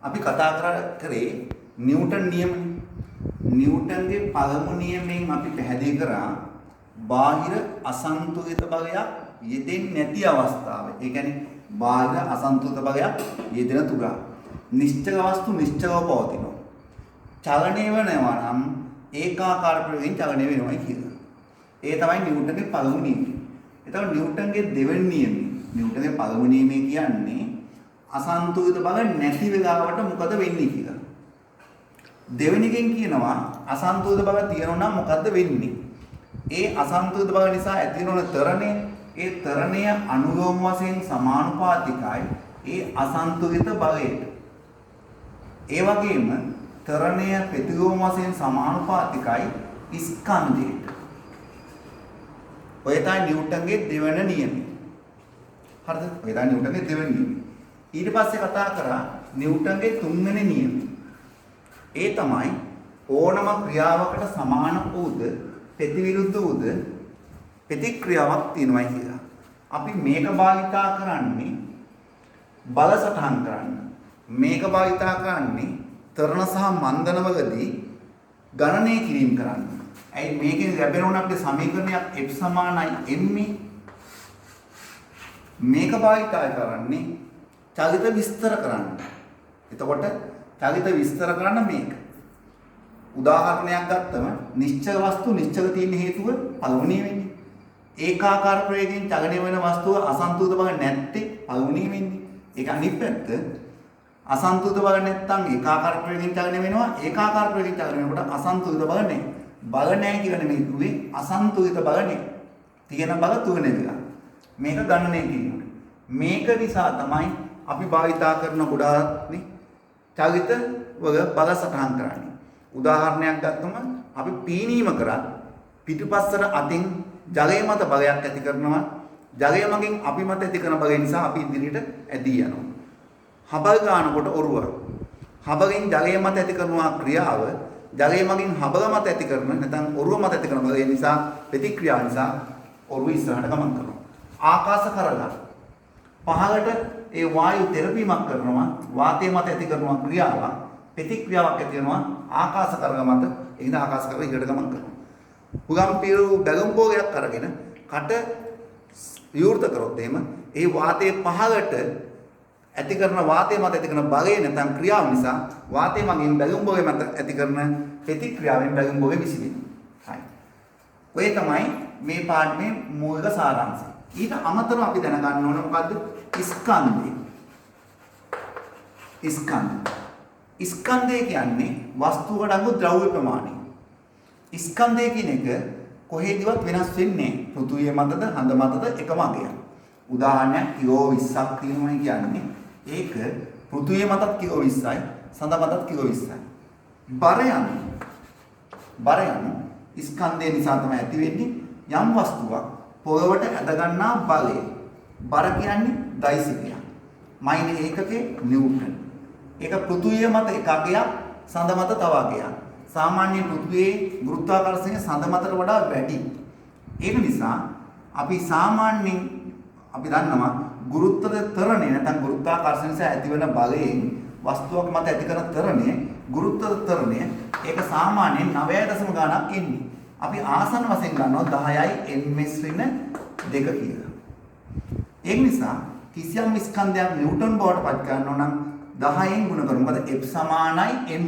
අපි කතා කරේ නිව්ටන් නියමනේ. නිව්ටන්ගේ පළමු නියමයෙන් අපි පැහැදිලි කරා බාහිර අසන්තුලිත බලයක් යෙදෙන්නේ නැති අවස්ථාව. ඒ කියන්නේ බාහිර අසන්තුලිත බලයක් යෙදෙන තුර නිශ්චල වස්තු නිශ්චලව පවතිනවා. චලනය වෙනවා නම් ඒකාකාර ප්‍රවේගයෙන් චලනය වෙනවා කියලා. ඒ තමයි නිව්ටන්ගේ පළමු නියමය. එතකොට නිව්ටන්ගේ දෙවෙනි නියමය. නිව්ටන්ගේ පළමු නියමය කියන්නේ අසන්තුලිත බල නැති වෙලාවට මොකද වෙන්නේ කියලා. දෙවෙනි එකෙන් කියනවා අසන්තුලිත බල තියෙනවා නම් මොකද්ද වෙන්නේ? ඒ අසන්තුලිත බල නිසා ඇති වෙන තරණය, ඒ තරණය අනුලෝම වශයෙන් සමානුපාතිකයි ඒ අසන්තුලිත බලයට. ඒ වගේම තරණය ප්‍රතිලෝම වශයෙන් සමානුපාතිකයි ස්කන්ධයට. ඔය තමයි නිව්ටන්ගේ දෙවෙනි නියමය. හරිද? ඔය තමයි නිව්ටන්ගේ දෙවෙනි නියමය. ඊට පස්සේ කතා කරා නිව්ටන්ගේ තුන්වෙනි නියමය. ඒ තමයි ඕනම ක්‍රියාවකට සමාන වූද ප්‍රතිවිරුද්ධ වූද ප්‍රතික්‍රියාවක් තියෙනවා කියලා. අපි මේක භාවිතා කරන්නේ බල සටහන් කරන්න. මේක භාවිතා කරන්නේ තරණ සහ මන්දනවලදී ගණනය කිරීම කරන්න. ඇයි මේකෙන් ලැබෙන උන අපේ සමීකරණයක් f සමානයි m. මේක භාවිතා කරන්නේ චලිත විස්තර කරන්න. එතකොට චලිත විස්තර කරන්න මේක. උදාහරණයක් ගත්තම නිශ්චල වස්තු නිශ්චල තියෙන හේතුව පළවෙනි වෙන්නේ. ඒකාකාර ප්‍රවේගයෙන් චලනය වෙන වස්තුව අසන්තුලිත බව නැත්තේ පළවෙනි වෙන්නේ. ඒක අනිත් පැත්ත. අසන්තුලිත බව නැත්තම් ඒකාකාර ප්‍රවේගයෙන් චලනය වෙනවා. ඒකාකාර ප්‍රවේගයෙන් චලනය වෙනකොට අසන්තුලිත බව නැහැ. බල නැහැ කියලා නෙමෙයි කිව්වේ අසන්තුලිත බව නැහැ. තියෙන බල තුනේ විලා. මේක ගණනය කිරීම. මේක නිසා තමයි අපි භාවිතා කරන ගොඩාක්නේ චලිත වල බල සටහන් කරන්නේ. උදාහරණයක් ගත්තම අපි පීනීම කරත් පිටුපස්සට අතින් ජලය මත බලයක් ඇති කරනවා. ජලය මගින් අපි මත ඇති කරන බලය නිසා අපි ඉදිරියට ඇදී යනවා. හබල් ගන්නකොට ඔරුව. හබලෙන් ජලය මත ඇති කරනවා ක්‍රියාව ජලය මගින් හබල මත ඇති කරන නැත්නම් ඔරුව මත ඇති කරන බලය නිසා ප්‍රතික්‍රියාව නිසා ඔරුව ඉස්සරහට ගමන් කරනවා. ආකාශ කරලා පහළට ඒ වායු තෙරපීමක් කරනවා වාතය මත ඇති කරනවා ක්‍රියාවක් ප්‍රතික්‍රියාවක් ඇති වෙනවා ආකාශ කරග මත එහිඳ ආකාශ කරලා ඉහළට ගමන් කරනවා. උගම් පිරු බැලුම් භෝගයක් අරගෙන කට විවෘත කරොත් එහෙම ඒ වාතයේ පහළට ඇති කරන වාතය මත ඇති කරන බලය නැත්නම් ක්‍රියාව නිසා වාතය මගින් බැලුම් භෝගය මත ඇති කරන ප්‍රතික්‍රියාවෙන් බැලුම් භෝගය විසිරෙනවා. හරි. ඔය තමයි මේ පාඩමේ මූලික සාරාංශය. ඊට අමතරව අපි දැනගන්න ඕන මොකද්ද? ස්කන්ධය. ස්කන්ධය කියන්නේ වස්තුවකට අනුව ද්‍රව්‍ය ප්‍රමාණය. ස්කන්ධය කියන එක කොහේදවත් වෙනස් වෙන්නේ නැහැ. පෘථුවිය මතද හඳ මතද එකම අගයක්. උදාහරණයක් කිලෝ 20ක් තියෙනවා කියන්නේ ඒක පෘථුවිය මතත් කිලෝ 20යි සඳ මතත් කිලෝ 20යි. බර යන ස්කන්ධය නිසා තමයි ඇති වෙන්නේ යම් වස්තුවක් පොළවට ඇද ගන්නා බලය. බර කියන්නේ දෛසිකයක්. මයින් ඒකකේ නිව්ටන්. ඒක පෘථුවිය මත එක අගයක් සඳ මත තව අගයක්. සාමාන්‍ය පෘථුවියේ ගුරුත්වාකර්ෂණය සඳ මතට වඩා වැඩි. ඒක නිසා අපි සාමාන්‍යයෙන් අපි දන්නවා ගුරුත්වර තරණය නැත්නම් ගුරුත්වාකර්ෂණ නිසා ඇතිවන බලයෙන් වස්තුවක් මත ඇති කරන තරණය ගුරුත්වර තරණය ඒක සාමාන්‍යයෙන් 9 ගණක් එන්නේ. අපි ආසන්න වශයෙන් ගන්නවා 10යි ms ඍණ 2 කියලා. ඒ නිසා කිසියම් ස්කන්ධයක් නිව්ටන් බවට පත් කරනවා නම් 10න් ගුණ කරමු. මොකද F සමානයි m.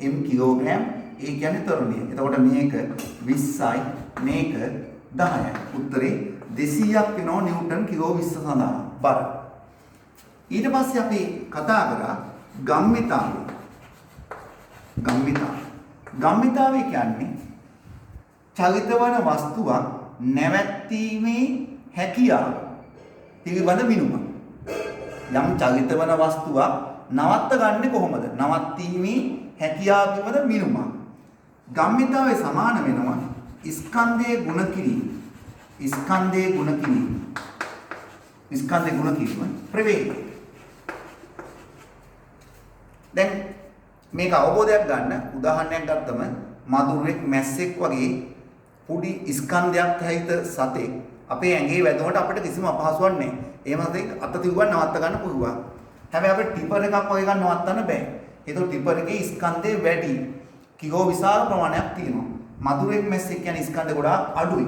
m කිලෝග්‍රෑම් ඒ කියන්නේ තරණය. එතකොට මේක 20යි මේක 10යි. උත්තරේ 200ක් වෙනවා නිව්ටන් කිලෝ 20 සඳහා බර. ඊට පස්සේ අපි කතා කරා ගම්මිතාවය. ගම්මිතාවය කියන්නේ චලිත වන වස්තුවක් නැවැත්ීමේ හැකියාව පිළිබඳ මිනුම. යම් චලිත වන වස්තුවක් නවත්ත ගන්නේ කොහොමද? නවත්තීමේ හැකියාව පිළිබඳ මිනුම. ගම්මිතාවේ සමාන වෙනවා ස්කන්ධයේ ගුණ කිරීම. ස්කන්ධයේ ගුණ කිරීම ප්‍රවේගය. දැන් මේක අවබෝධයක් ගන්න උදාහරණයක් ගත්තම මදුරුවෙක් මැස්සෙක් වගේ පුඩි ස්කන්ධයක් සහිත සතෙක් අපේ ඇඟේ වැදුනට අපිට කිසිම අපහසුයක් නැහැ. එහෙම නැත්නම් අත තියුවා නවත්ත ගන්න පුළුවන්. හැබැයි අපිට ටිපර් එකක් වගේ ගන්න නවත්තන්න බෑ. ඒතකොට ටිපර් එකේ ස්කන්ධය වැඩි. කිලෝ විශාල ප්‍රමාණයක් තියෙනවා. මදුරෙක් මැස්සෙක් කියන්නේ ස්කන්ධ ගොඩාක් අඩුයි.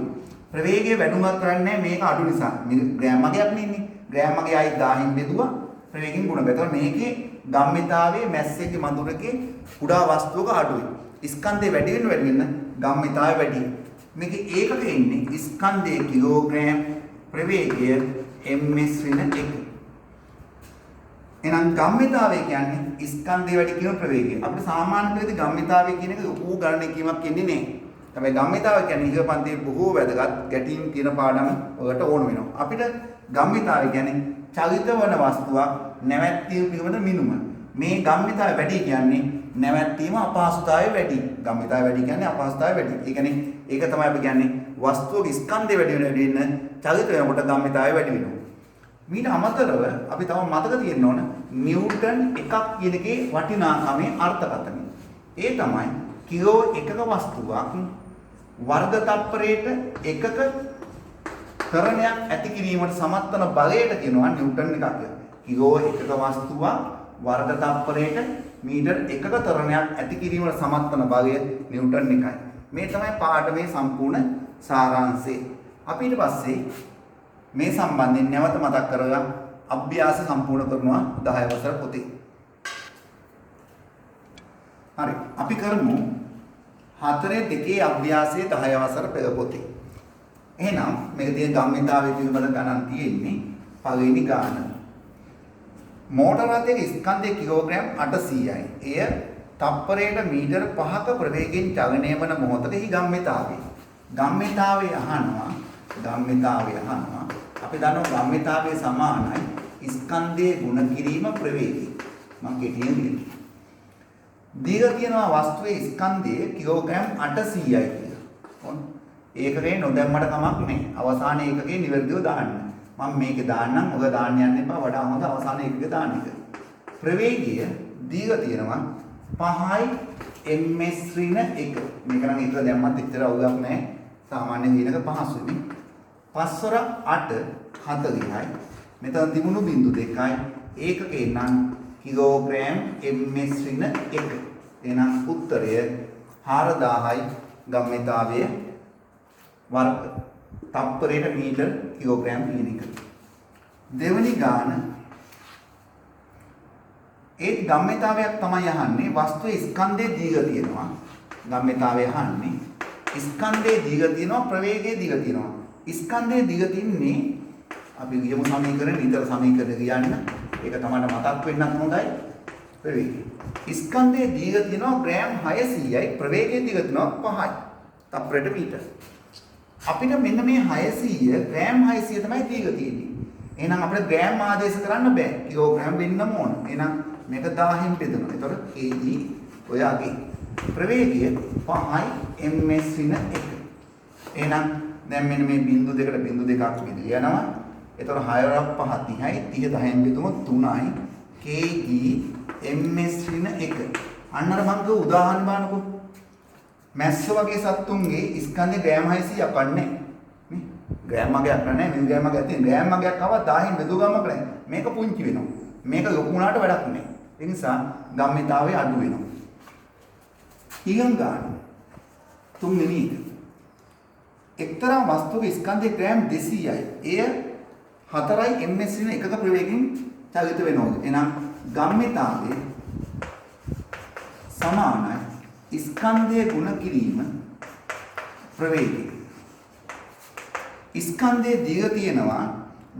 ප්‍රවේගය වැඩිමත් කරන්නේ මේක අඩු නිසා. මේ ග්‍රෑම් වගේක් නෙන්නේ. ග්‍රෑම් වගේ ආයි 1000න් බෙදුවා ප්‍රවේගයෙන් ගුණ බෙදුවා. මේකේ ගම්මිතාවයේ මැස්සෙක්ගේ මදුරකේ කුඩා වස්තුවක අඩුයි. ස්කන්ධය වැඩි වෙන ගම්මිතාවය වැඩි. මේකේ ඒකක ඉන්නේ ස්කන්ධයේ කිලෝග්‍රෑම් ප්‍රවේගය ms ඍණ 1. එහෙනම් ගම්මිතාවය කියන්නේ ස්කන්ධය වැඩි කියන ප්‍රවේගය. අපිට සාමාන්‍ය පරිදි ගම්මිතාවය කියන එක ඌ ගණන කීමක් එන්නේ නැහැ. හැබැයි ගම්මිතාවය කියන්නේ ඉහළ පන්තියේ බොහෝ වැදගත් ගැටීම් තියෙන පාඩම් වලට ඕන වෙනවා. අපිට ගම්මිතාවය කියන්නේ චලිත වන වස්තුවක් නැවැත්වීම පිළිබඳ මිනුම. මේ ගම්මිතාවය වැඩි කියන්නේ නැවැත්වීම අපහසුතාවය වැඩි. ගම්මිතාවය වැඩි කියන්නේ අපහසුතාවය වැඩි. ඒ කියන්නේ ඒක තමයි අපි කියන්නේ වස්තුවක ස්කන්ධය වැඩි වෙන චලිත වෙනකොට ගම්මිතාවය වැඩි වෙනවා. මීට අමතරව අපි තව මතක තියෙන්න ඕන නිව්ටන් එකක් කියන එකේ වටිනාකමේ අර්ථකථනය. ඒ තමයි කිලෝ එකක වස්තුවක් වර්ග තප්පරයට එකක තරණයක් ඇති කිරීමට සමත් වන බලයට කියනවා නිව්ටන් එකක් කියලා. කිලෝ එකක වස්තුවක් වර්ග තප්පරයට මීටර් එකක තරණයක් ඇති කිරීමට සමත් වන බලය නිව්ටන් එකයි. මේ තමයි පාඩමේ සම්පූර්ණ සාරාංශය. අපි ඊට පස්සේ මේ සම්බන්ධයෙන් නැවත මතක් කරලා අභ්‍යාස සම්පූර්ණ කරනවා 10 වසර පොතේ. හරි. අපි කරමු 4.2 අභ්‍යාසයේ 10 වසර පෙළ පොතේ. එහෙනම් මේක තියෙන ගම්මිතාවයේ පිළිබඳ ගණන් තියෙන්නේ පළවෙනි ගාන. මෝටර රථයක ස්කන්ධය කිලෝග්‍රෑම් 800යි. එය තප්පරයට මීටර 5ක ප්‍රවේගයෙන් චලනය වන මොහොතකෙහි ගම්මිතාවය. ගම්මිතාවය අහනවා. අපි දන්නවා ගම්මිතාවය සමානයි ස්කන්ධයේ ගුණ කිරීම ප්‍රවේගය. මම කෙටියෙන් කියනවා. දීලා තියෙනවා වස්තුවේ ස්කන්ධයේ කිලෝග්‍රෑම් 800යි කියලා. ඔන්න ඒකේ නොදැම්මට කමක් නැහැ. අවසාන ඒකකේ නිවැරදිව දාන්න. මම මේකේ දාන්නම්. ඔබ දාන්න යන්න එපා. වඩා හොඳ අවසාන ඒකකේ දාන්න එක. ප්‍රවේගය දීලා තියෙනවා 5යි ms ඍණ 1. මේක නම් ඉතල දැම්මත් එච්චර අවුලක් නැහැ. සාමාන්‍ය දිනක පහසුයි. 5 × 8 40යි. මෙතන තිබුණු බිංදු 2යි. ඒකකේ නම් කිලෝග්‍රෑම් ms ඍණ 1. එහෙනම් උත්තරය 4000යි ගම්මිතාවය වර්ග තප්පරයට මීටර් කිලෝග්‍රෑම් කියන එක. දෙවෙනි ගාන ඒත් ගම්මිතාවයක් තමයි අහන්නේ වස්තුවේ ස්කන්ධයේ දීලා තියෙනවා. ගම්මිතාවය අහන්නේ ස්කන්ධයේ දීලා තියෙනවා ප්‍රවේගයේ දීලා තියෙනවා. ස්කන්ධයේ දීලා තින්නේ අපි ගියමු සමීකරණ විතර සමීකරණ කියන්න. ඒක තමයි මතක් වෙන්නත් හොඳයි. ප්‍රවේගය. ස්කන්ධයේ දීලා තියෙනවා ග්‍රෑම් 600යි ප්‍රවේගයේ දීලා තියෙනවා 5යි. තප්පරයට මීටර. අපිට මෙන්න මේ 600 ග්‍රෑම් 600 තමයි දීලා තියෙන්නේ. එහෙනම් අපිට ග්‍රෑම් ආදේශ කරන්න බෑ. කිලෝග්‍රෑම් වෙන්නම ඕන. එහෙනම් මේක 1000න් බෙදනවා. ඒතකොට kg ඔයාගේ ප්‍රවේගය 5යි ms ඍණ 1. එහෙනම් දැන් මෙන්න මේ බිංදු දෙකට බිංදු දෙකක් විදිහට යනවා. ඒතකොට 6 × 5 30යි 30 10න් බෙදුවොත් 3යි kg ms ඍණ 1. අන්න අර මම ගෝ උදාහරණ බලනකො. මැස්ස වගේ සත්තුන්ගේ ස්කන්ධේ ග්‍රෑම් 600ක් වන්නේ නේ. ග්‍රෑම් වගේක් නැහැ. මේ ග්‍රෑම් වගේක් තියෙන ග්‍රෑම් වගේක් ආවා 1000න් බෙදුව ගමක් නැහැ. මේක පුංචි වෙනවා. මේක ලොකු වුණාට වැඩක් නැහැ. ඒ නිසා ගම්මිතාවය අඩු වෙනවා. ඊළඟ ගාන තුන්වෙනි එක. එක්තරා වස්තුවක ස්කන්ධයේ ග්‍රෑම් 200යි. එය 4යි ms ඍණ 1ක ප්‍රවේගයෙන් චලිත වෙනවා. එහෙනම් ගම්මිතාවය සමානයි ස්කන්ධයේ ගුණ කිරීම ප්‍රවේගය. ස්කන්ධයේ දීලා තියෙනවා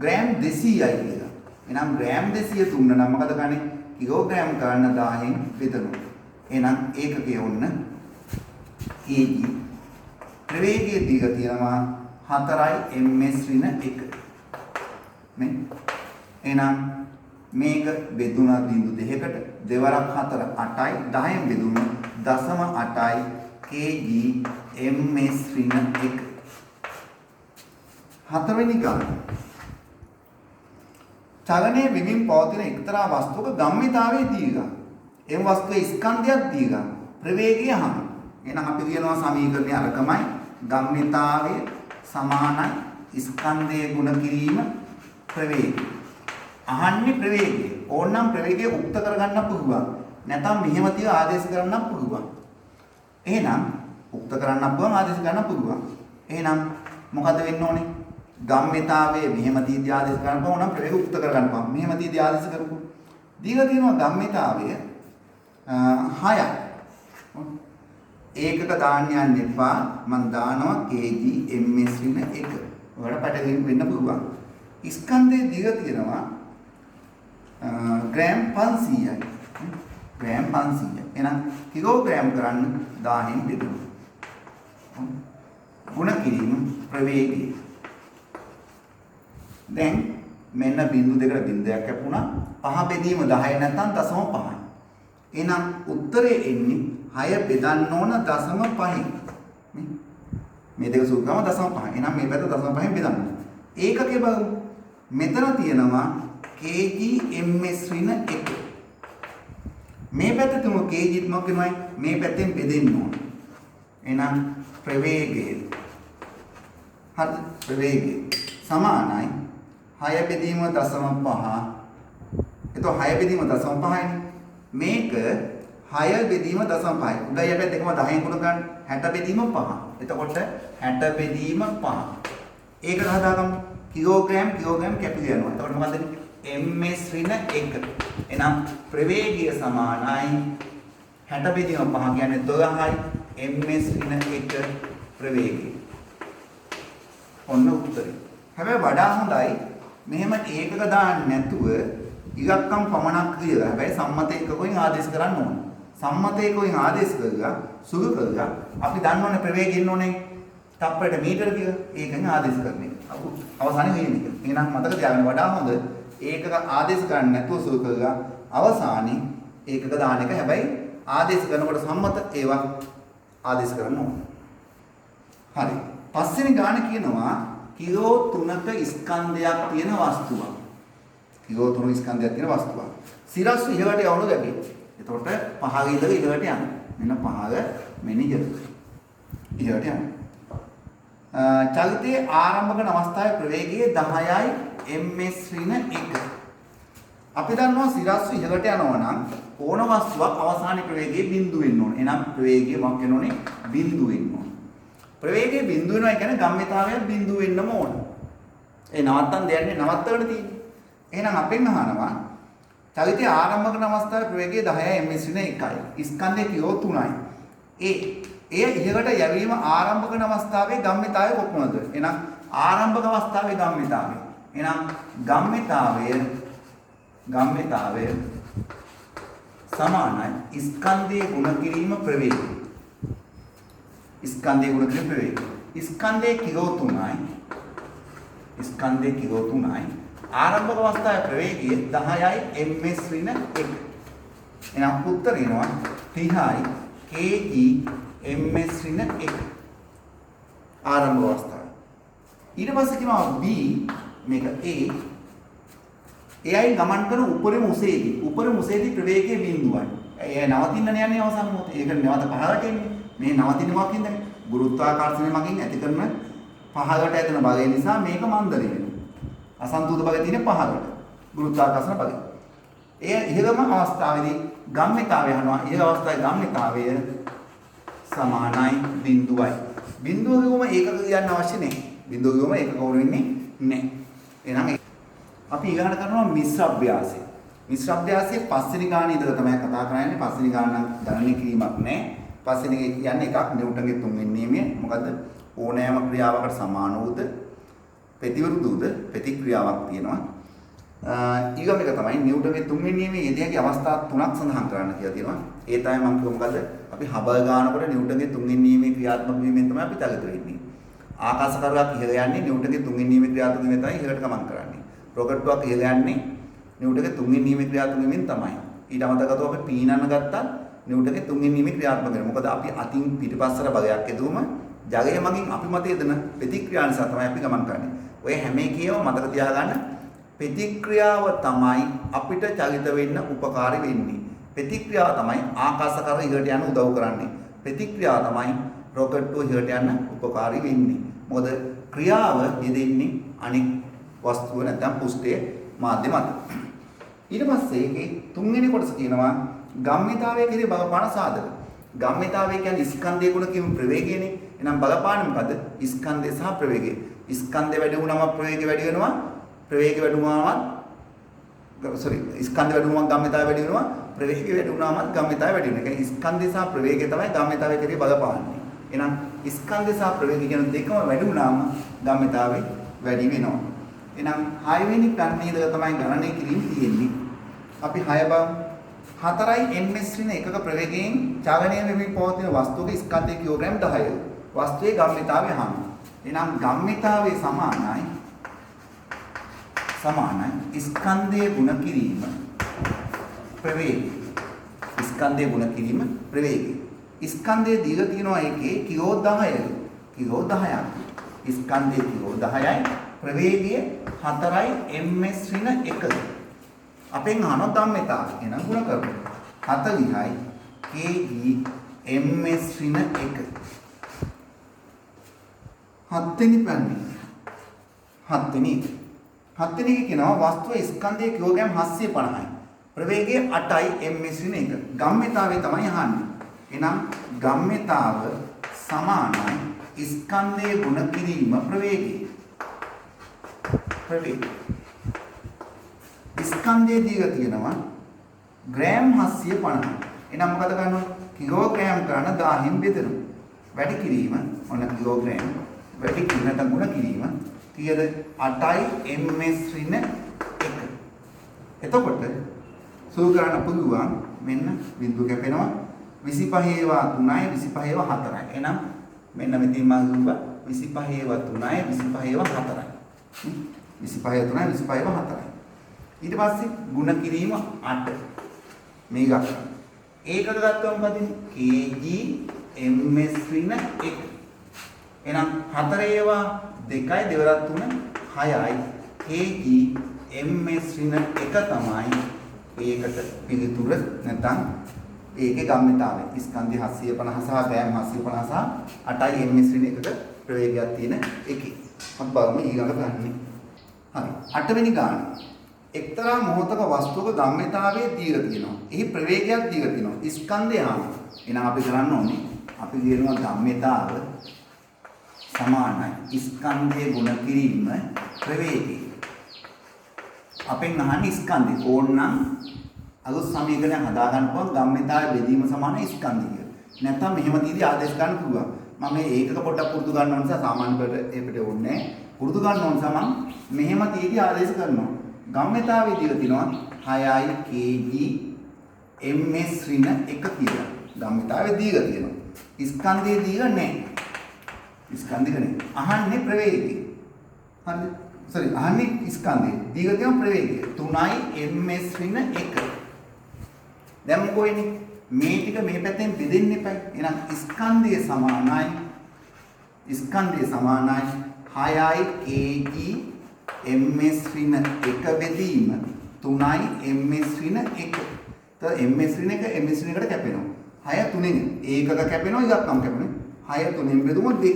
ග්‍රෑම් 200යි කියලා. එහෙනම් ග්‍රෑම් 200 තුන්න නම් මොකද ගන්නේ? කිලෝග්‍රෑම් ගන්න 1000න් බෙදනවා. එහෙනම් ඒකකයේ ඔන්න kg ප්‍රවේගයේ දීලා තියෙනවා 4යි ms ඍණ 1. නේ? එහෙනම් මේක බෙදුණා බිංදු දෙකකට දෙවරක් 4 8යි 10න් බෙදුණා 0.8යි kg ms ඍණ 1. හතරවෙනි ගාන. චලනයේ වෙමින් පවතින එක්තරා වස්තුවක ගම්මිතාවය දීලා. ඒ වස්තුවේ ස්කන්ධයක් දීලා ප්‍රවේගය අහන. එහෙනම් අපි කියනවා සමීකරණය අරකමයි ගම්මිතාවය සමානයි ස්කන්ධයේ ගුණ කිරීම ප්‍රවේගය. අහන්නේ ප්‍රවේගය. ඕනනම් ප්‍රවේගය උක්ත කරගන්න පුළුවන්. නැත්නම් මෙහෙම තියලා ආදේශ කරන්න පුළුවන්. එහෙනම් උක්ත කරන්න පුළුවන් ආදේශ කරන්න පුළුවන්. එහෙනම් මොකද වෙන්න ඕනේ? ගම්මිතාවයේ මෙහෙම තීදී ආදේශ කරන්න පුළුවන් නම් ප්‍රවේගය උක්ත කරගන්න පුළුවන්. මෙහෙම තීදී ආදේශ කරපො. දීලා තියෙනවා ගම්මිතාවය 6යි. ඒකක දාන්න යන්න එපා. මම දානවා kg ms ඍණ 1. ඔයාලට පැටලෙන්න වෙන්න පුළුවන්. ස්කන්ධයේ දීලා තියෙනවා ග්‍රෑම් 500යි. ග්‍රෑම් 500. එහෙනම් කිලෝග්‍රෑම් කරන්න 1000න් බෙදමු. ගුණ කිරීම ප්‍රවේගය. දැන් මෙන්න බිංදු දෙකට බිංදුවක් කැපුණා. 5 බෙදීම 10 නැත්නම් 0.5යි. එහෙනම් උත්තරේ එන්නේ 6 බෙදන්න ඕන 0.5යි. මේ දෙක සුළු කරාම 0.5. එහෙනම් මේ පැත්ත 0.5න් බෙදන්න. ඒකකේ බලමු. මෙතන තියෙනවා kg ms ඍණ 1. මේ පැත්තේ තුමු kg මොකක්ද? මේ පැත්තෙන් බෙදෙන්න ඕන. එහෙනම් ප්‍රවේගය. හරි ප්‍රවේගය සමානයි 6 බෙදීම 0.5. එතකොට 6 බෙදීම 0.5යි. මේක 6 බෙදීම 0.5යි. උඩයි යටත් දෙකම 10න් ගුණ කරන්න 60 බෙදීම 5. එතකොට 60 බෙදීම 5. ඒකට හදාගමු. කිලෝග්‍රෑම් කැපිලා යනවා. එතකොට මොකද වෙන්නේ? ms ඍණ 1. එහෙනම් ප්‍රවේගය සමානයි 60 බෙදීම 5 කියන්නේ 12යි. ms ඍණ 1 ප්‍රවේගය. ඔන්න උත්තරේ. හැබැයි වඩා හොඳයි මෙහෙම ඒකක දාන්න නැතුව ඉලක්කම් පමණක් කියලා. හැබැයි සම්මත ඒකකෙන් ආදේශ කරන්න ඕන. සම්මත ඒකකෙන් ආදේශ කරලා සුළු කරලා අපි දන්නවනේ ප්‍රවේගය ඉන්න ඕනේ. තප්පරයට මීටර කියලා. ඒකෙන් ආදේශ කරන එක. අවසානයේ වෙන්නේ ඒක. එහෙනම් මතක තියාගන්න වඩා හොඳ ඒකක ආදේශ කරන්න නැතුව සුළු කරලා අවසානයේ ඒකක දාන එක. හැබැයි ආදේශ කරනකොට සම්මත ඒවා ආදේශ කරන්න ඕන. හරි. පස්වෙනි ගාන කියනවා කිලෝ 3ක ස්කන්ධයක් තියෙන වස්තුවක්. කිලෝ 3 ස්කන්ධයක් තියෙන වස්තුවක්. සිරස්ව ඉහළට යවනු දැකේ. එතකොට පහගේ ඉඳලා ඉහළට යනවා. මෙන්න පහක මෙන්න ඉහළට. ඉහළට යනවා. චලිතයේ ආරම්භක අවස්ථාවේ ප්‍රවේගය 10යි ms ඍණ 1. අපි දන්නවා සිරස්ව ඉහළට යනවා නම් ඕන වස්තුවක් අවසානයේ ප්‍රවේගයේ බිඳුව වෙන්න ඕනේ. එහෙනම් ප්‍රවේගය මොකක් වෙන්න ඕනේ? බිඳුව වෙන්න ඕනේ. ප්‍රවේගයේ බිඳුව වෙනවා කියන්නේ ගම්මිතාවයක් බිඳුව වෙන්නම ඕන. ඒ නවත්තන් දෙන්නේ නවත්තකට තියෙන්නේ. එහෙනම් අපෙන් අහනවා චලිතයේ ආරම්භක අවස්ථාවේ ප්‍රවේගය 10යි ms ඍණ 1යි. ස්කන්ධය කිලෝ 3යි. එය ඉහළට යැවීම ආරම්භක අවස්ථාවේ ගම්මිතාවය කොපමණද? එහෙනම් ආරම්භක අවස්ථාවේ ගම්මිතාවය. එහෙනම් ගම්මිතාවය සමානයි ස්කන්ධයේ ගුණ කිරීම ප්‍රවේගය. ස්කන්ධයේ ගුණ කිරීම ප්‍රවේගය. ස්කන්ධයේ කිලෝ 3යි. ස්කන්ධයේ කිලෝ 3යි. ආරම්භක අවස්ථාවේ ප්‍රවේගය 10යි ms ඍණ 1. එහෙනම් උත්තර එනවා 30යි kg ms ඍණ 1. ආරම්භක අවස්ථාව. ඊට පස්සේ කියනවා b මේක a. එයයි ගමන් කරන උපරිම උසේදී ප්‍රවේගයේ බිඳුවයි. ඒ නවතින්න යන්නේ අවසන් මොහොතේ. ඒක නැවත පහළට එන්නේ. මේ නවතින මොකක්ින්ද? ගුරුත්වාකර්ෂණය මගින් ඇති කරන පහළට ඇදෙන බලය නිසා මේක මන්දරේ වෙනවා. අසන්තුලිත බලය තියෙන්නේ පහළට. ගුරුත්වාකර්ෂණ බලය. ඒ ඉහළම අවස්ථාවේදී ගම්මිතාවය යනවා. ඉහළ අවස්ථාවේ ගම්මිතාවය සමානයි බිඳුවයි. බිඳුව ගියොම ඒකක කියන්න අවශ්‍ය නැහැ. බිඳුව ගියොම ඒකක වුණ වෙන්නේ නැහැ. එහෙනම් අපි ඊළඟට කරනවා මිශ්‍ර අභ්‍යාසය. මිශ්‍ර අභ්‍යාසයේ පස්වෙනි ගානේ ඉඳලා තමයි කතා කරන්නේ. පස්වෙනි ගාන නම් ගණනය කිරීමක් නැහැ. පස්වෙනි එක කියන්නේ එකක් නිව්ටන්ගේ තුන්වෙනි නියමය. මොකද්ද? ඕනෑම ක්‍රියාවකට සමාන වූද ප්‍රතිවිරුද්ධ ප්‍රතික්‍රියාවක් තියෙනවා. ඊළඟ එක තමයි නිව්ටන්ගේ තුන්වෙනි නියමයේ යෙදීගේ අවස්ථා තුනක් සඳහන් කරන්න කියලා තියෙනවා. ඒ තමයි මම කිව්ව මොකද්ද? අපි හබල් ගන්නකොට නිව්ටන්ගේ තුන්වෙනි නියමයේ ක්‍රියාත්මක වීමෙන් තමයි අපි තලිත වෙන්නේ. ආකාශකරුවක් ඉහළ යන්නේ නිව්ටන්ගේ තුන්වෙනි නියමයේ ක්‍රියාත්මක වීමෙන් තමයි ඉහළට ගමන් කරන්නේ. රොකට්ටුවක් ඉහළ යන්නේ නිව්ටන්ගේ තුන්වෙනි නියමයේ ක්‍රියාත්මක වීමෙන් තමයි. ඊට අමතරව අපි පීනන්න ගත්තත් නිව්ටන්ගේ තුන්වෙනි නියමයේ ක්‍රියාත්මක වෙනවා. මොකද අපි අතින් පිටිපස්සට බලයක් යදුවම ජලය මගින් අපි මත යෙදෙන ප්‍රතික්‍රියා නිසා තමයි අපි ගමන් කරන්නේ. ඔය හැම එකේම මතක තියාගන්න ප්‍රතික්‍රියාව තමයි අපිට චලිත වෙන්න උපකාරී වෙන්නේ. ප්‍රතික්‍රියාව තමයි ආකාශකර ඉහළට යන්න උදව් කරන්නේ. ප්‍රතික්‍රියාව තමයි රොකට්ටුව ඉහළට යන්න උපකාරී වෙන්නේ. මොකද ක්‍රියාව යෙදෙන්නේ අනික් වස්තුව නැත්නම් පුෂ්ඨයේ මාධ්‍ය මත. ඊට පස්සේ ඒකේ තුන්වෙනි කොටස කියනවා ගම්මිතාවයේ කෙරේ බලපාන සාධක. ගම්මිතාවය කියන්නේ ස්කන්ධයේ ගුණ කියමු ප්‍රවේගයනේ. එහෙනම් බලපාන මොකද? ස්කන්ධය සහ ප්‍රවේගය. ස්කන්ධය වැඩි වුණාම ප්‍රවේගය වැඩි වෙනවා. ප්‍රවේගය වැඩි වුණාම ස්කන්ධය වැඩි වුණාම ගම්මිතාවය වැඩි වෙනවා. ප්‍රවේගය වැඩි වුණාම ගම්මිතාවය වැඩි වෙනවා. ඒ කියන්නේ ස්කන්ධය සහ ප්‍රවේගය තමයි ගම්මිතාවය කෙරේ බලපාන්නේ. එහෙනම් ස්කන්ධය සහ ප්‍රවේගය කියන දෙකම වැඩි වුණාම ගම්මිතාවය වැඩි වෙනවා. එහෙනම් 6 වෙනි ප්‍රඥේදක තමයි ගණනය කිරීම තියෙන්නේ. අපි 6 බලමු. 4යි ms ඍණ එකක ප්‍රවේගයෙන් චලනය වෙමින් පවතින වස්තුවක ස්කන්ධයේ කිලෝග්‍රෑම් 10යි. වස්තුවේ ගම්මිතාවය අහන්න. එහෙනම් ගම්මිතාවය සමානයි ස්කන්ධයේ ගුණ කිරීම ප්‍රවේගය. ස්කන්ධයේ ගුණ කිරීම ප්‍රවේගය. ස්කන්ධයේ දීලා තියෙනවා එකේ කිලෝ 10යි. කිලෝ 10ක්. ස්කන්ධයේ කිලෝ 10යි ප්‍රවේගය 4යි ms ඍණ 1. අපෙන් අහන ධම්මතාවය එහෙනම් ගුණ කරමු. 40යි kg ms ඍණ 1. හත්වෙනි ප්‍රඥය. හත්වෙනි කියනවා වස්තුවේ ස්කන්ධයේ කිලෝග්‍රෑම් 750යි. ප්‍රවේගය 8යි ms ඍණ 1. ගම්මිතාවය තමයි අහන්නේ. එහෙනම් ගම්මිතාව සමානයි ස්කන්ධයේ ගුණ කිරීම ප්‍රවේගය. ස්කන්ධයේ දීලා තියෙනවා ග්‍රෑම් 750. එහෙනම් මොකද කරන්නේ? කිලෝග්‍රෑම් කරන 1000න් බෙදෙනවා. වැඩි කිරීම ඔන්න කිලෝග්‍රෑම් වැඩි කිරීමට ගුණ කිරීම කීයද? 8යි ms ඍණ 1. එතකොට සුළු කරන්න පුළුවන් මෙන්න බිඳුව කැපෙනවා 25 ඒවා 3යි 25 ඒවා 4යි. එහෙනම් මෙන්න මෙතන මම කිව්වා 25 ඒවා 3යි 25 ඒවා 4යි. 25 3යි 25 ඒවා 4යි. ඊට පස්සේ ගුණ කිරීම 8 මේක ඒකක ගත්තම මොකද kg ms ඍණ 1. එහෙනම් 4 ඒවා 2යි දෙවරක් 3 6යි kg ms ඍණ 1 තමයි ඒකට පිළිතුර නැත්නම් ඒකේ ගම්මිතාවය. ස්කන්ධය 750 සහ ග්‍රෑම් 750 සහ 8යි ms ඍණ 1ක ප්‍රවේගයක් තියෙන එකේ. අපි බලමු ඊළඟ ගන්නේ. හරි 8 වෙනි ගාන. එක්තරා මොහොතක වස්තුවක ගම්මිතාවය දීලා තියෙනවා. එහි ප්‍රවේගයක් දීලා තියෙනවා. ස්කන්ධය ආන. එහෙනම් අපි කරන්න ඕනේ අපි කියනවා ගම්මිතාව සමානයි ස්කන්ධයේ ගුණ කිරීම ප්‍රවේගය. අපෙන් අහන්නේ ස්කන්ධය. ඕනනම් අලුත් සමීකරණයක් හදා ගන්න පුළුවන් ගම්මිතාවේ බෙදීම සමාන ස්කන්ධය කියලා. නැත්නම් මෙහෙම තීරි ආදේශ ගන්න පුළුවන්. මම මේ ඒකක පොඩ්ඩක් පුරුදු ගන්න ඕන නිසා සාමාන්‍ය පෙරට ඒකට ඕනේ නැහැ. පුරුදු ගන්න ඕන නිසා මම මෙහෙම තීරි ආදේශ කරනවා. ගම්මිතාවේ දීලා තිනවා 6යි kg ms ඍණ 1 කියලා. ගම්මිතාවේ දීලා තියෙනවා. ස්කන්ධයේ දීලා නැහැ. ස්කන්ධික නේ. අහන්නේ ප්‍රවේගය. හරිද? sorry අහන්නේ ස්කන්ධය. දීලා තියෙන ප්‍රවේගය 3යි ms ඍණ 1. දැන් මොකෝ වෙන්නේ? මේ ටික මේ පැත්තෙන් බෙදෙන්න එපයි. එහෙනම් ස්කන්ධය සමානයි 6යි kg ms ඍණ 1 බෙදීම 3යි ms ඍණ 1. තව ms ඍණ 1 ms ඍණ 1කට කැපෙනවා. 6 3ෙන් ඒකක කැපෙනවා ඉලක්කම් කැපෙනවා. 6 3ෙන් බෙදුවොත් 2යි.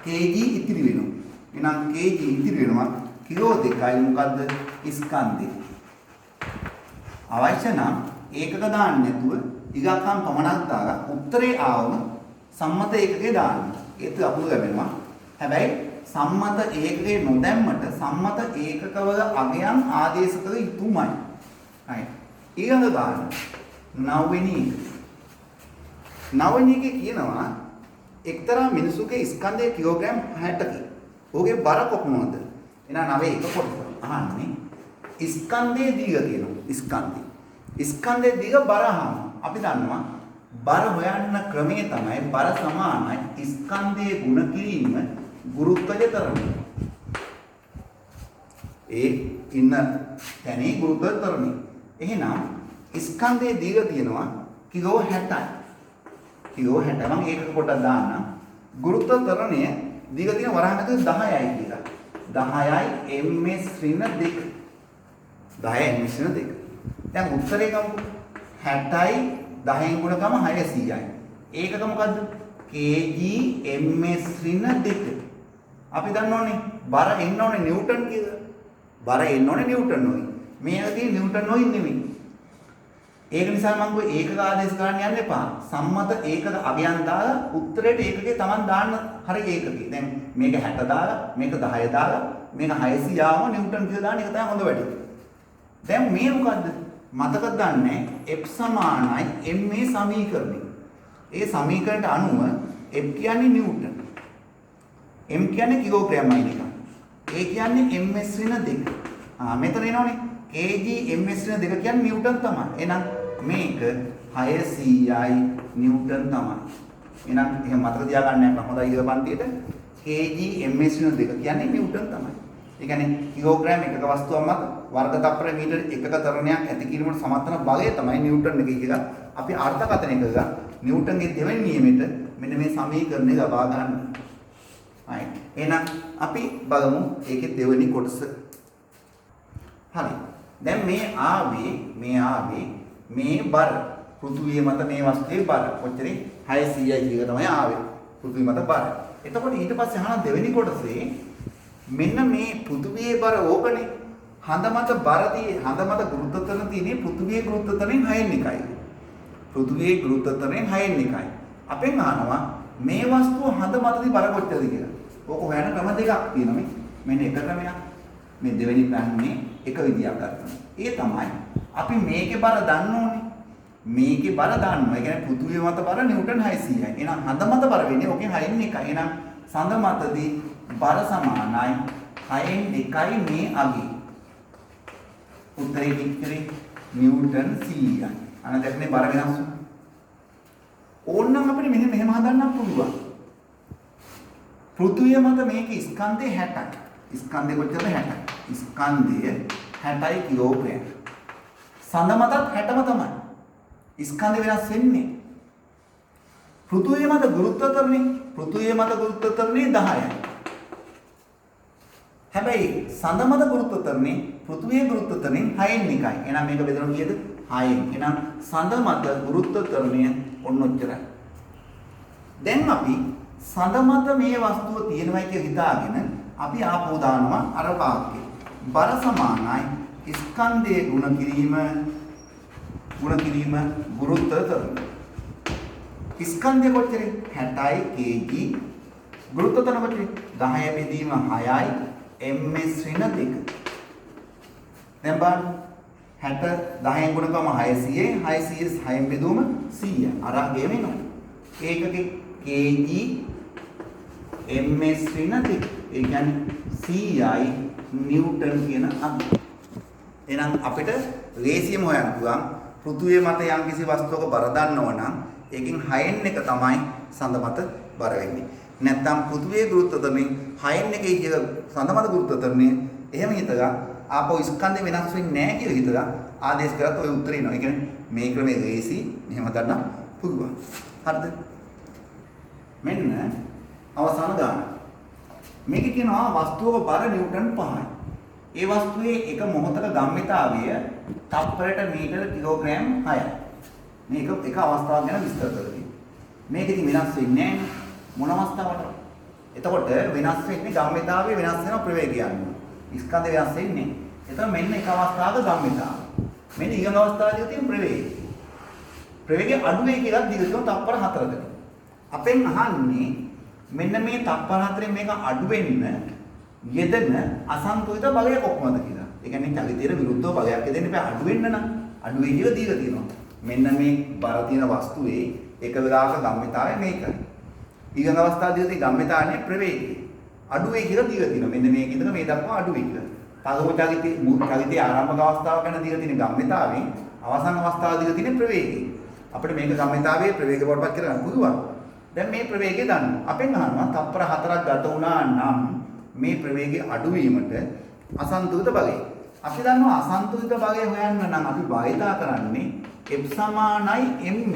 kg ඉතිරි වෙනවා. එහෙනම් kg ඉතිරි වෙනවා කිලෝ 2යි මොකද්ද? ස්කන්ධය. අවශ්‍ය නම් ඒකක දාන්න නැතුව ඉලක්කම් පමණක් දාලා උත්තරේ ආවම සම්මත ඒකකේ දාන්න. ඒත් අකුරු ලැබෙනවා. හැබැයි සම්මත ඒකකේ නොදැම්මට සම්මත ඒකකවල අගයන් ආදේශ කළ යුතුමයි. right. ඊළඟ ගාන 9 වෙනි එක. 9 වෙනි එකේ කියනවා එක්තරා මිනිසුගේ ස්කන්ධයේ කිලෝග්‍රෑම් 60කි. ඔහුගේ බර කොපමණද? එහෙනම් 9 එක කොටස. අහන්නේ ස්කන්ධයේ දීලා තියෙනවා. ස්කන්ධයේ දීලා බර අහනවා. අපි දන්නවා බර හොයන්න ක්‍රමය තමයි බර සමානයි ස්කන්ධයේ ගුණ කිරීම ගුරුත්වජ තරණය. ඒ ඉන්න තැනේ ගුරුත්වජ තරණය. එහෙනම් ස්කන්ධයේ දීලා තියෙනවා කිලෝ 60යි. කිලෝ 60 මම ඒකක පොඩ්ඩක් දාන්නම්. ගුරුත්ව තරණය දීලා තියෙන වරහකට 10යි කියලා. 10යි ms ඍණ 2. 10යි ms ඍණ 2. දැන් උත්තරේ ගමු. 60යි 10න් ගුණ කම 600යි. ඒකක මොකද්ද? kg ms ඍණ 2. අපි දන්න ඕනේ බර එන්න ඕනේ නිව්ටන් කියලා. බර එන්න ඕනේ නිව්ටන් ඕනේ. මේකදී නිව්ටන් නොයි නෙමෙයි. ඒක නිසා මම කිව්වා ඒකක ආදේශ ගන්න යන්න එපා. සම්මත ඒකක අගයන් දාලා උත්තරේට ඒකකේ Taman දාන්න හරි ඒකකේ. දැන් මේක 60 දාලා මේක 10 දාලා මේක 600 ආවම නිව්ටන් කියලා දාන්න ඒක තමයි හොඳ වැඩි. දැන් මේ මොකද්ද? මතකද දන්නේ F සමානයි m මේ සමීකරණය. ඒ සමීකරණයට අනුව F කියන්නේ නිව්ටන්. m කියන්නේ කිලෝග්‍රෑම්යි එක. ඒ කියන්නේ ms ඍණ 2. මෙතන එනවනේ kg ms ඍණ 2 කියන්නේ නිව්ටන් තමයි. එහෙනම් මේක 600යි නිව්ටන් තමයි. එහෙනම් එහෙම මතක තියාගන්න යන්න හොඳයි ඊළ පන්තියට kg ms ඍණ 2 කියන්නේ නිව්ටන් තමයි. ඒ කියන්නේ කිලෝග්‍රෑම් එකක වස්තුවක් මත වර්ග තප්පර මීටර එකක තරණයක් ඇති කිරීමට සමත් වන බලය තමයි නිව්ටන් එකේ කියලා අපි අර්ථකථනය කරලා නිව්ටන්ගේ දෙවෙනි නියමෙට මෙන්න මේ සමීකරණය ලබා ගන්න. right එහෙනම් අපි බලමු ඒකේ දෙවෙනි කොටස. හරි. දැන් මේ ආවේ මේ බර පෘථුවිය මත මේ වස්තුවේ බර කොච්චරද 600යි කියලා තමයි ආවේ. පෘථුවිය මත බර. එතකොට ඊට පස්සේ අහන දෙවෙනි කොටසේ මෙන්න මේ පෘථුවියේ බර ඕකනේ. හඳ මත ගුරුත්වතරණ තියෙන්නේ පෘථුවියේ ගුරුත්වතරණයෙන් 6න් එකයි. පෘථුවියේ ගුරුත්වතරණයෙන් 6න් එකයි. අපෙන් අහනවා මේ වස්තුව හඳ මතදී බර කොච්චරද කියලා. ඕක හොයන ක්‍රම දෙකක් තියෙනවා. මෙන්න එක ක්‍රමයක්. මේ දෙවෙනි ප්‍රශ්නේ එක විදියක් ගන්නවා. ඒ තමයි අපි මේකේ බර දන්න ඕනේ. මේකේ බර දන්නවා. ඒ කියන්නේ පෘථුවිය මත බර නිව්ටන් 600යි. එහෙනම් හඳ මත බර වෙන්නේ ඕකෙන් 6න් එකයි. එහෙනම් සඳ මතදී බර සමානයි 6න් එකයි මේ අගේ. උත්තරේ කිච්චරේ නිව්ටන් 100යි. අන්න දැක්නේ බර වෙනස් වුණා. ඕනනම් අපිට මෙහෙම හදන්න පුළුවන්. පෘථුවිය මත මේකේ ස්කන්ධය 60යි. ස්කන්ධය කොච්චරද 60යි. ස්කන්ධය 60යි කිලෝග්‍රෑම්. සඳ මතත් 60ම තමයි. ස්කන්ධය වෙනස් වෙන්නේ. පෘථුවිය මත ගුරුත්වතරණය 10යි. හැබැයි සඳ මත ගුරුත්වතරණය පෘථුවියේ ගුරුත්වතරණයෙන් 6න් එකයි. එහෙනම් මේක බෙදනවා කීයද? 6න්. එහෙනම් සඳ මත ගුරුත්වතරණය ඔන්න ඔච්චරයි. දැන් අපි සඳ මත මේ වස්තුව තියෙනවා කියලා හිතාගෙන අපි ආපහු දානවා අර වාක්‍යය. බර සමානයි ස්කන්ධයේ ගුණ කිරීම ගුරුත්වතරණය. ස්කන්ධය කොච්චරද? 60යි kg. ගුරුත්වතරණය කොච්චරද? 10 බෙදීම 6යි ms ඍණ 2. දැන් බලන්න 60 10න් ගුණ කරම 600යි 600 6න් බෙදුවම 100. අර ගෙම එනවා. ඒකගේ kg ms ඍණ 2. ඒ කියන්නේ 100යි නිව්ටන් කියන අංක. එහෙනම් අපිට ලේසියම හොයන්න පුළුවන් පෘථුවිය මත යම්කිසි වස්තුවක බර දන්නව නම් ඒකෙන් 6න් එක තමයි සඳ මත බර වෙන්නේ. නැත්නම් පෘථුවියේ ගුරුත්වතරණය 6න් එකේ කියලා සඳ මත ගුරුත්වතරණය එහෙම හිතලා ආපහු ස්කන්ධය වෙනස් වෙන්නේ නැහැ කියලා හිතලා ආදේශ කරත් ඔය උත්තරේ එනවා. ඒ කියන්නේ මේ ක්‍රමයේ ලේසි මෙහෙම ගන්න පුළුවන්. හරිද? මෙන්න අවසාන ගාන. මේක කියනවා වස්තුවක බර නිව්ටන් 5යි. ඒ වස්තුවේ එක මොහොතක ගම්මිතාවය තප්පරයට මීටර කිලෝග්‍රෑම් 6යි. මේක එක අවස්ථාවක් ගැන විස්තර කරලා මේක ඉතින් වෙනස් වෙන්නේ නැහැ මොන අවස්ථාවකටද? එතකොට වෙනස් වෙන්නේ ගම්මිතාවය වෙනස් වෙන ප්‍රවේගය අනුව. ස්කන්ධය වෙනස් වෙන්නේ. එතකොට මෙන්න එක අවස්ථාවක ගම්මිතාව. මෙන්න ඊළඟ අවස්ථාවේදී තියෙන ප්‍රවේගය. ප්‍රවේගය අඩු වෙයි කියලා දිගටම තප්පර 4කට. අපෙන් අහන්නේ මෙන්න මේ තප්පර 4ෙන් මේක අඩු වෙන්න යෙදෙන අසන්තුලිත බලය කොහොමද කියලා. ඒ කියන්නේ චලිතයට විරුද්ධව බලයක් යෙදෙන්න බෑ අඩු වෙන්න නම්. අඩු වෙයි කියලා දීලා තියෙනවා. මෙන්න මේ බර තියෙන වස්තුවේ එක වෙලාවක ගම්මිතාවය මේකයි. ඊළඟ අවස්ථාවේදී ගම්මිතාවනේ ප්‍රවේගය. අඩු වෙයි කියලා දීලා තියෙනවා. මෙන්න මේක ඉඳලා මේ දක්වා අඩු වෙයි කියලා. පළමු චලිතයේ ආරම්භක අවස්ථාව ගැන දීලා තියෙන ගම්මිතාවෙන් අවසන් අවස්ථාව දීලා තියෙන ප්‍රවේගය. අපිට මේක ගම්මිතාවයේ ප්‍රවේග වලට කරගන්න පුළුවන්. දැන් මේ ප්‍රවේගය දන්න. අපෙන් අහනවා තප්පර 4ක් ගත වුණා නම් මේ ප්‍රවේගය අඩු වීමට අසන්තුලිත බලය. අපි දන්නවා අසන්තුලිත බලය හොයන්න නම් අපි භාවිතා කරන්නේ F සමානයි m.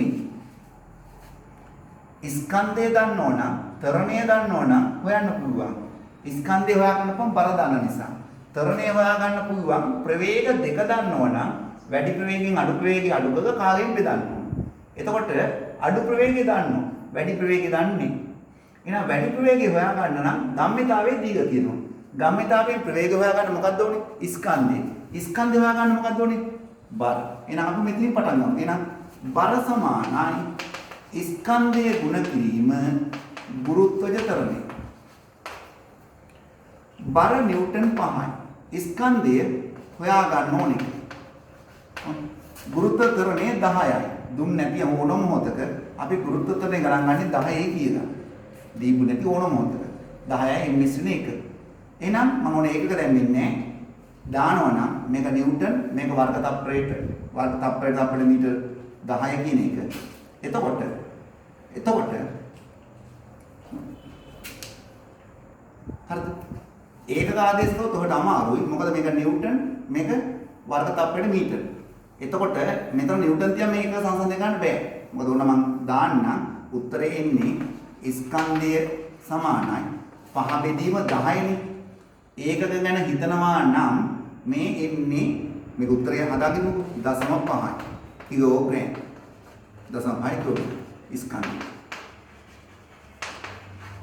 ස්කන්ධය දන්නෝ නම් තරණය දන්නෝ නම් හොයන්න පුළුවන්. ස්කන්ධය හොයාගන්න පුළුවන් බර දන්න නිසා. තරණය හොයාගන්න පුළුවන් ප්‍රවේග දෙක දන්නෝ නම් වැඩි ප්‍රවේගයෙන් අඩු ප්‍රවේගය අඩු කරලා කාලයෙන් බෙදන්න. එතකොට අඩු ප්‍රවේගය දන්නෝ වැඩි ප්‍රවේගය දන්නේ. එහෙනම් වැඩි ප්‍රවේගය හොයාගන්න නම් ගම්මිතාවයේ දීලා තියෙනවා. ගම්මිතාවයේ ප්‍රවේගය හොයාගන්න මොකක්ද ඕනේ? ස්කන්ධය. ස්කන්ධය හොයාගන්න මොකක්ද ඕනේ? බර. එහෙනම් අපි මෙතනින් පටන් ගමු. එහෙනම් බර සමානයි ස්කන්ධයේ ගුණ කිරීම ගුරුත්වජ තරණය. බර නිව්ටන් 5යි. ස්කන්ධය හොයාගන්න ඕනේ. ගුරුත්ව තරණය 10යි. දුන්න නැති ඕනම මොහොතක අපි ගුරුත්ව තරණය ගණන් ගන්නේ 10යි කියලා. දීපු නැති ඕනම මොහොතක 10යි ms වෙන එක. එහෙනම් මම ඕනේ ඒකක දැම්මින්නේ දානවා නම් මේක නිව්ටන් මේක වර්ග තප්පරයට තප්පර මීටර 10 කියන එක. එතකොට හරිද? ඒකක ආදේශ කරොත් ඔකට අමාරුයි. මොකද මේක නිව්ටන් මේක වර්ග තප්පරයට මීටර. එතකොට මෙතන නිව්ටන් තියා මේක සංසන්දනය කරන්න බෑ. මොකද ඕන මම දාන්නම් උත්තරේ එන්නේ ස්කන්ධය සමානයි 5 බෙදීම 10නේ. ඒකක ගැන හිතනවා නම් මේ එන්නේ මේක උත්තරය හදාගමු 0.5 කිලෝග්‍රෑම් 0.5 කිලෝග්‍රෑම් ස්කන්ධය.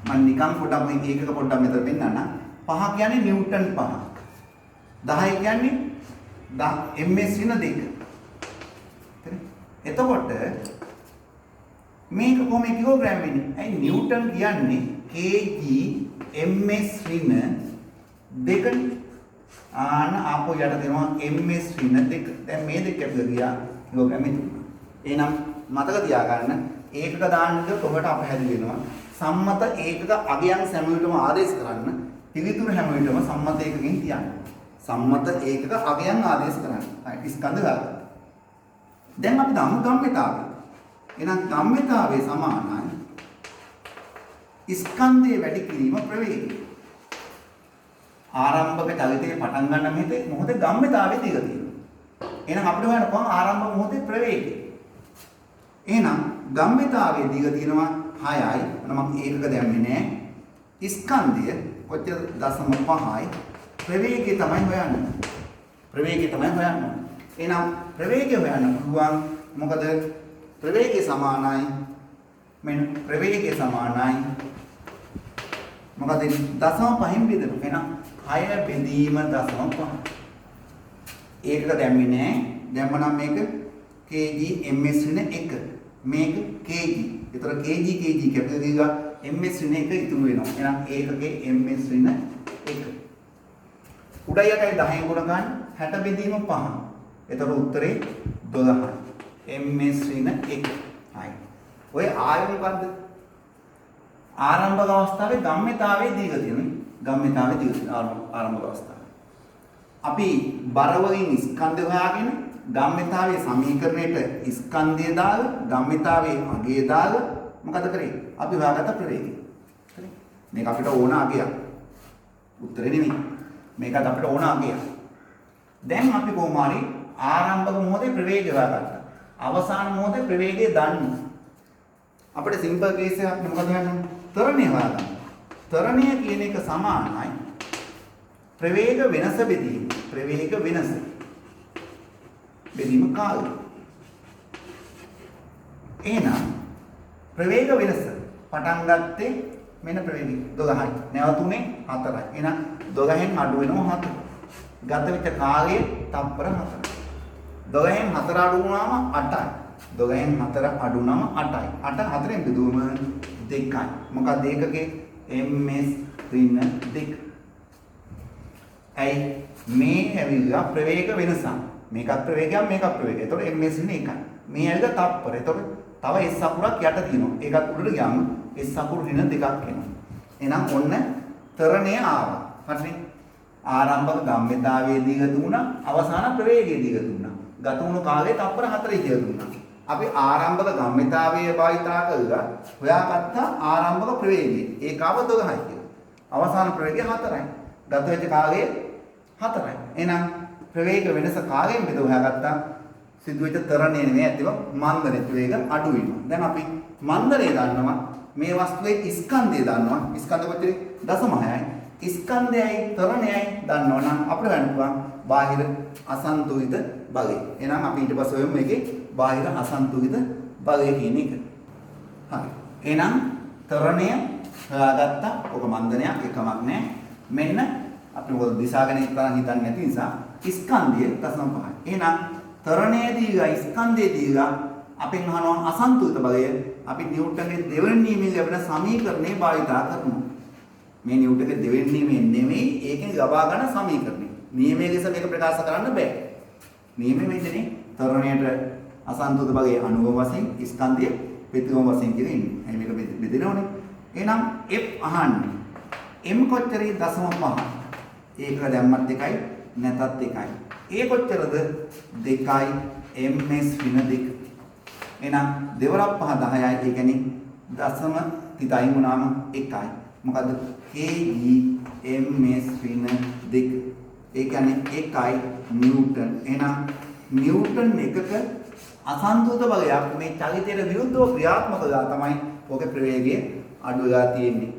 මම නිකන් පොඩ්ඩක් මේ ඒකක පොඩ්ඩක් මෙතන පෙන්නන්න. 5 කියන්නේ නිව්ටන් 5. 10 කියන්නේ ms වෙන 2. එතකොට මේක කොහොම කිලෝග්‍රෑම් වෙන්නේ? ඇයි නිව්ටන් කියන්නේ kg ms ඍණ 2නේ. ආන ආපෝ යට දෙනවා ms ඍණ 2. දැන් මේ දෙක කැපිලා ගියා කිලෝග්‍රෑම් එක. එහෙනම් මතක තියාගන්න ඒකක දාන්න කොහොමද අපහැදිලි වෙනවා. සම්මත ඒකක අගයන් හැම විටම ආදේශ කරන්න. පිළිතුරු හැම විටම සම්මත ඒකකින් තියන්න. සම්මත ඒකක අගයන් ආදේශ කරන්න. හරි ස්කන්ධ ගන්න. දැන් අපි දාමු ගම්මිතාවය. එහෙනම් ගම්මිතාවය සමානයි ස්කන්ධයේ වැඩි කිරීම ප්‍රවේගය. ආරම්භක චලිතයේ පටන් ගන්න මොහොතේ ගම්මිතාවය දීලා තියෙනවා. එහෙනම් අපිට හොයන්න පුළුවන් ආරම්භක මොහොතේ ප්‍රවේගය. එහෙනම් ගම්මිතාවය දීලා තියෙනවා 6යි. මම ඒකක දැම්මේ නෑ. ස්කන්ධය කොච්චර 0.5යි. ප්‍රවේගය තමයි හොයන්නේ. එහෙනම් ප්‍රවේගය හොයන්න පුළුවන්. මොකද ප්‍රවේගය සමානයි මෙන්න ප්‍රවේගය සමානයි මොකද 0.5න් බෙදෙනවා. එහෙනම් 6 බෙදීම 0.5. ඒකක දැම්මේ නෑ. දැම්මනම් මේක kg ms වෙන 1. මේක kg. ඒතර kg කැපිටල් ගියා ms වෙන 1 ඉතුරු වෙනවා. එහෙනම් ඒකකේ ms වෙන 1. උඩ යටයි 10 ගුණ ගන්න 60 බෙදීම 5. එතකොට උත්තරේ 12යි. ms වෙන 1. හයි. ඔය ආයෙ මොකද්ද? ආරම්භක අවස්ථාවේ ගම්මිතාවයේ දීලා තියෙනවා. ආරම්භක අවස්ථාවේ. අපි බර වලින් ස්කන්ධය හොයාගෙන ගම්මිතාවයේ සමීකරණයට ස්කන්ධය දාලා ගම්මිතාවයේ අගය දාලා මොකද කරේ? අපි හොයාගත්ත ප්‍රවේගය. හරි. මේක අපිට ඕන අගයක්. උත්තරේ නෙමෙයි. මේකත් අපිට ඕන අගයක්. දැන් අපි කොහොම හරි ආරම්භක මොහොතේ ප්‍රවේගය හොයාගත්තා. අවසාන මොහොතේ ප්‍රවේගය දන්න. අපිට සිම්පල් කේස් එකක් මොකද වෙන්නේ? ත්වරණය හොයාගන්න. ත්වරණය කියන එක සමානයි ප්‍රවේග වෙනස බෙදීම. ප්‍රවේග වෙනස බෙදීම කාලය. එහෙනම් ප්‍රවේග වෙනස පටන් ගත්තේ මෙන්න ප්‍රවේගය 12යි. නැවතුනේ 4යි. එහෙනම් 12න් අඩු වෙනවා 4. ගත වෙච්ච කාලය තප්පර 4යි. 12න් 4 අඩු වුණාම 8යි. 12න් 4 අඩු වුණාම 8යි. 8 4ෙන් බෙදුවම 2යි. මොකක්ද ඒකගේ ms ඍණ 2. ඇයි මේ ඇවිල්ලා ප්‍රවේග වෙනස. මේකත් ප්‍රවේගයක් මේකත් ප්‍රවේගයක්. ඒතකොට ms ඍණ 1යි. මේ ඇවිල්ලා තප්පර. ඒතකොට තව s අකුරක් යට තියෙනවා. ඒකත් උඩට ගියාම s අකුරු ඍණ 2ක් එනවා. එහෙනම් ඔන්න තරණය ආවා. හරිනේ? ආරම්භක ගම්මිතාවයේ දීලා දුන්නා, අවසාන ප්‍රවේගයේ දීලා දුන්නා. ගත වුණු කාලේ තප්පර 4යි කියලා දුන්නා. අපි ආරම්භක ගම්මිතාවයේ භාවිතා කළා හොයාගත්ත ආරම්භක ප්‍රවේගය. ඒකව 12යි කියලා. අවසාන ප්‍රවේගය 4යි. ගත වෙච්ච කාලය 4යි. එහෙනම් ප්‍රවේග වෙනස කාලයෙන් බෙද හොයාගත්තා. සිදුවෙච්ච තරණය නෙමෙයි ඇත්තම මන්දරේ ප්‍රවේග අඩු වෙනවා. දැන් අපි මන්දරේ දන්නවා. මේ වස්තුවේ ස්කන්ධය දන්නවා. ස්කන්ධ කොච්චරද? 0.6යි. ස්කන්ධයයි තරණයයි දන්නවනම් අපිට ගන්න පුළුවන් බාහිර අසන්තුලිත බලය. එහෙනම් අපි ඊට පස්සේ වෙමු මේකේ බාහිර අසන්තුලිත බලය කියන එක. හරි. එහෙනම් තරණය හොයාගත්තා. ඔක මන්දනයක් එකමක් නෑ. මෙන්න අපි මොකද දිශාගෙන තරම් හිතන්නේ නැති නිසා ස්කන්ධය 0.5. එහෙනම් තරණයේ දීර්ඝ ස්කන්ධයේ දීර්ඝ අපෙන් අහනවා අසන්තුලිත බලය. අපි නිව්ටන්ගේ දෙවෙනි නියමයෙන් ලැබෙන සමීකරණේ භාවිතා කරනවා. මේ නිව්ටන්ගේ දෙවෙනි නියමයෙන් නෙමෙයි ඒකෙන් ලබා ගන්න සමීකරණය. නියමයේ ලෙස මේක ප්‍රකාශ කරන්න බෑ. නියමෙ මෙන්නනේ තරණයට අසන්තුලිත බලයේ අණුව වශයෙන් ස්කන්ධය ප්‍රතිලෝම වශයෙන් කියලා ඉන්නේ. එහෙනම් මේක බෙදෙනවනේ. එහෙනම් F අහන්නේ. M කොච්චරද 0.5. ඒක දැම්මත් එකයි නැතත් එකයි. A කොච්චරද 2යි ms ඍණ 2. එහෙනම් 2 වරක් 5 10යි. ඒ කියන්නේ දශම තිතයින් වුණාම 1යි. මොකද kg ms ඍණ 2. ඒ කියන්නේ 1යි නිව්ටන්. එහෙනම් නිව්ටන් එකක අසන්තුලිත බලයක් මේ චලිතයට විරුද්ධව ක්‍රියාත්මක වෙලා තමයි ඔකේ ප්‍රවේගය අඩු වෙලා තියෙන්නේ.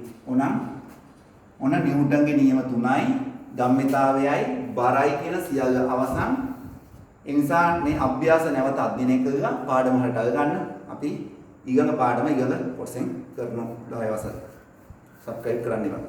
ඔන්න නිව්ටන්ගේ නියම 3යි ධම්මිතාවයයි බරයි කියන සියල්ල අවසන්. ඒ නිසා මේ අභ්‍යාස නැවත අධ්‍යයනය කරලා පාඩම හරට අරගන්න. අපි ඊළඟ පාඩම ඊළඟ කොටසෙන් කරනවා 10 වසර. සබ්ස්ක්‍රයිබ් කරන්න එපා.